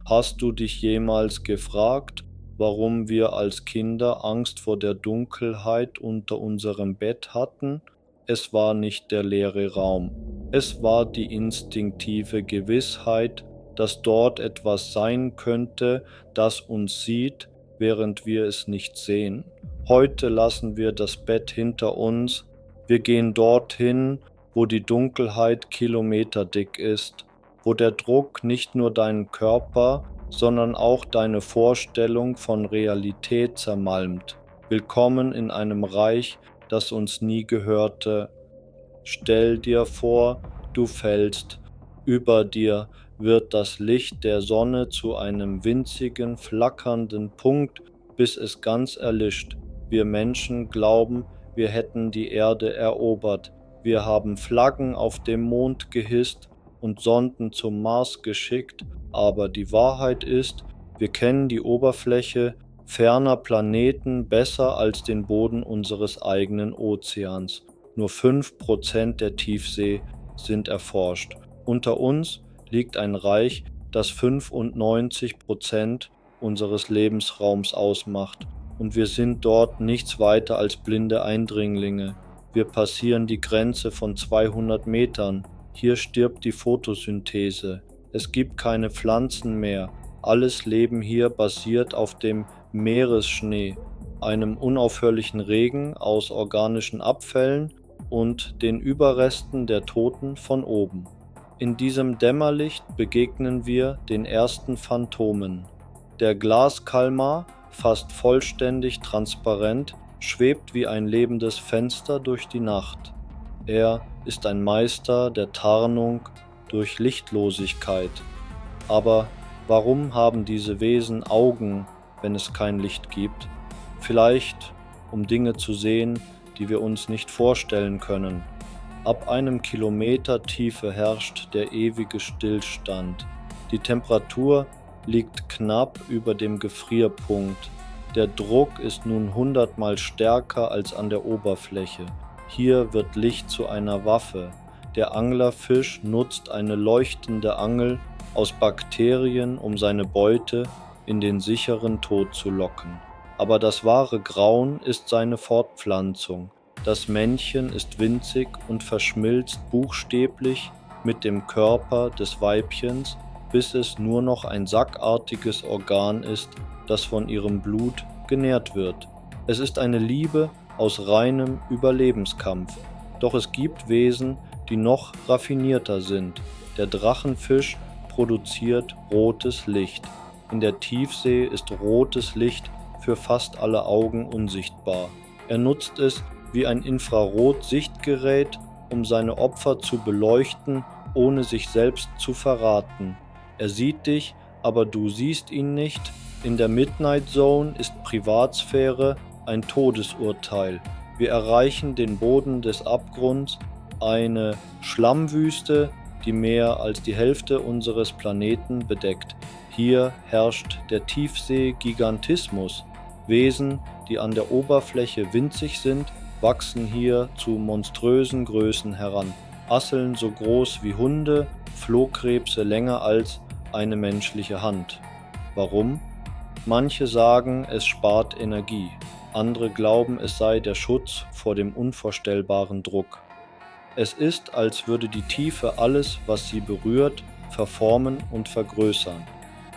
Hast du dich jemals gefragt, warum wir als Kinder Angst vor der Dunkelheit unter unserem Bett hatten? Es war nicht der leere Raum, es war die instinktive Gewissheit, dass dort etwas sein könnte, das uns sieht, während wir es nicht sehen. Heute lassen wir das Bett hinter uns, wir gehen dorthin, wo die Dunkelheit kilometerdick ist, wo der Druck nicht nur deinen Körper, sondern auch deine Vorstellung von Realität zermalmt. Willkommen in einem Reich, das uns nie gehörte. Stell dir vor, du fällst. Über dir wird das Licht der Sonne zu einem winzigen, flackernden Punkt, bis es ganz erlischt. Wir Menschen glauben, wir hätten die Erde erobert. Wir haben Flaggen auf dem Mond gehisst und Sonden zum Mars geschickt, aber die Wahrheit ist, wir kennen die Oberfläche ferner Planeten besser als den Boden unseres eigenen Ozeans. Nur 5% der Tiefsee sind erforscht. Unter uns liegt ein Reich, das 95% unseres Lebensraums ausmacht, und wir sind dort nichts weiter als blinde Eindringlinge. Wir passieren die Grenze von 200 Metern. Hier stirbt die Photosynthese. Es gibt keine Pflanzen mehr. Alles Leben hier basiert auf dem Meeresschnee, einem unaufhörlichen Regen aus organischen Abfällen und den Überresten der Toten von oben. In diesem Dämmerlicht begegnen wir den ersten Phantomen. Der Glaskalmar, fast vollständig transparent, schwebt wie ein lebendes Fenster durch die Nacht. Er ist ein Meister der Tarnung durch Lichtlosigkeit. Aber warum haben diese Wesen Augen, wenn es kein Licht gibt? Vielleicht, um Dinge zu sehen, die wir uns nicht vorstellen können. Ab einem Kilometer Tiefe herrscht der ewige Stillstand. Die Temperatur liegt knapp über dem Gefrierpunkt. Der Druck ist nun 100-mal stärker als an der Oberfläche. Hier wird Licht zu einer Waffe. Der Anglerfisch nutzt eine leuchtende Angel aus Bakterien, um seine Beute in den sicheren Tod zu locken. Aber das wahre Grauen ist seine Fortpflanzung. Das Männchen ist winzig und verschmilzt buchstäblich mit dem Körper des Weibchens, bis es nur noch ein sackartiges Organ ist, das von ihrem Blut genährt wird. Es ist eine Liebe aus reinem Überlebenskampf. Doch es gibt Wesen, die noch raffinierter sind. Der Drachenfisch produziert rotes Licht. In der Tiefsee ist rotes Licht für fast alle Augen unsichtbar. Er nutzt es wie ein Infrarot-Sichtgerät, um seine Opfer zu beleuchten, ohne sich selbst zu verraten. Er sieht dich, aber du siehst ihn nicht. In der Midnight Zone ist Privatsphäre ein Todesurteil. Wir erreichen den Boden des Abgrunds, eine Schlammwüste, die mehr als die Hälfte unseres Planeten bedeckt. Hier herrscht der Tiefsee-Gigantismus. Wesen, die an der Oberfläche winzig sind, wachsen hier zu monströsen Größen heran. Asseln so groß wie Hunde, Flohkrebse länger als eine menschliche Hand. Warum? Manche sagen, es spart Energie. Andere glauben, es sei der Schutz vor dem unvorstellbaren Druck. Es ist, als würde die Tiefe alles, was sie berührt, verformen und vergrößern.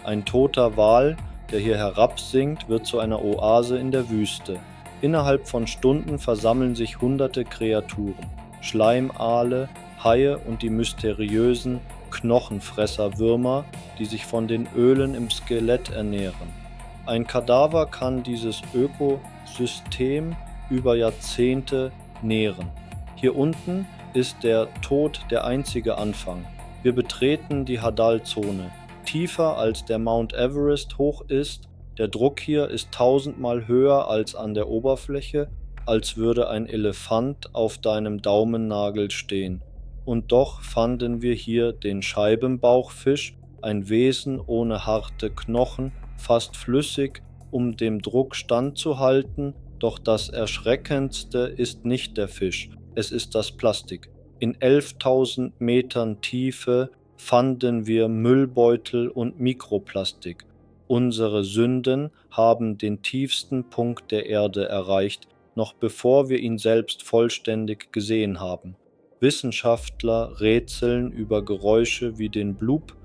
Ein toter Wal, der hier herabsinkt, wird zu einer Oase in der Wüste. Innerhalb von Stunden versammeln sich hunderte Kreaturen, Schleimaale, Haie und die mysteriösen Knochenfresserwürmer, die sich von den Ölen im Skelett ernähren. Ein Kadaver kann dieses Ökosystem über Jahrzehnte nähren. Hier unten ist der Tod der einzige Anfang. Wir betreten die Hadal-Zone. Tiefer als der Mount Everest hoch ist, der Druck hier ist 1000-mal höher als an der Oberfläche, als würde ein Elefant auf deinem Daumennagel stehen. Und doch fanden wir hier den Scheibenbauchfisch, ein Wesen ohne harte Knochen, fast flüssig, um dem Druck standzuhalten, doch das Erschreckendste ist nicht der Fisch, es ist das Plastik. In 11.000 Metern Tiefe fanden wir Müllbeutel und Mikroplastik. Unsere Sünden haben den tiefsten Punkt der Erde erreicht, noch bevor wir ihn selbst vollständig gesehen haben. Wissenschaftler rätseln über Geräusche wie den Blub,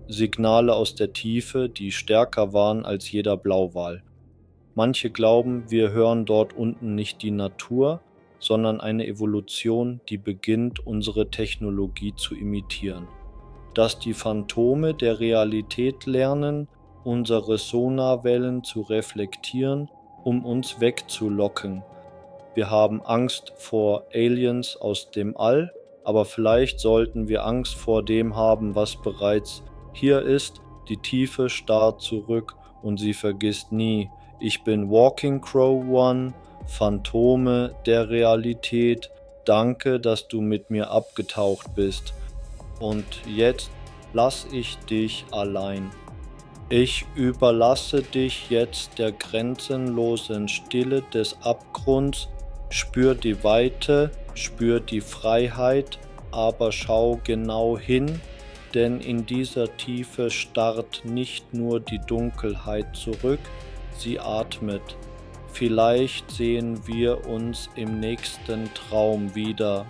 Signale aus der Tiefe, die stärker waren als jeder Blauwal. Manche glauben, wir hören dort unten nicht die Natur, sondern eine Evolution, die beginnt, unsere Technologie zu imitieren. Dass die Phantome der Realität lernen, unsere Sonarwellen zu reflektieren, um uns wegzulocken. Wir haben Angst vor Aliens aus dem All, aber vielleicht sollten wir Angst vor dem haben, was bereits hier ist. Die Tiefe starrt zurück und sie vergisst nie. Ich bin Walking Crow One, Phantome der Realität. Danke, dass du mit mir abgetaucht bist. Und jetzt lass ich dich allein. Ich überlasse dich jetzt der grenzenlosen Stille des Abgrunds. Spür die Weite, spür die Freiheit, aber schau genau hin, denn in dieser Tiefe starrt nicht nur die Dunkelheit zurück, sie atmet. Vielleicht sehen wir uns im nächsten Traum wieder.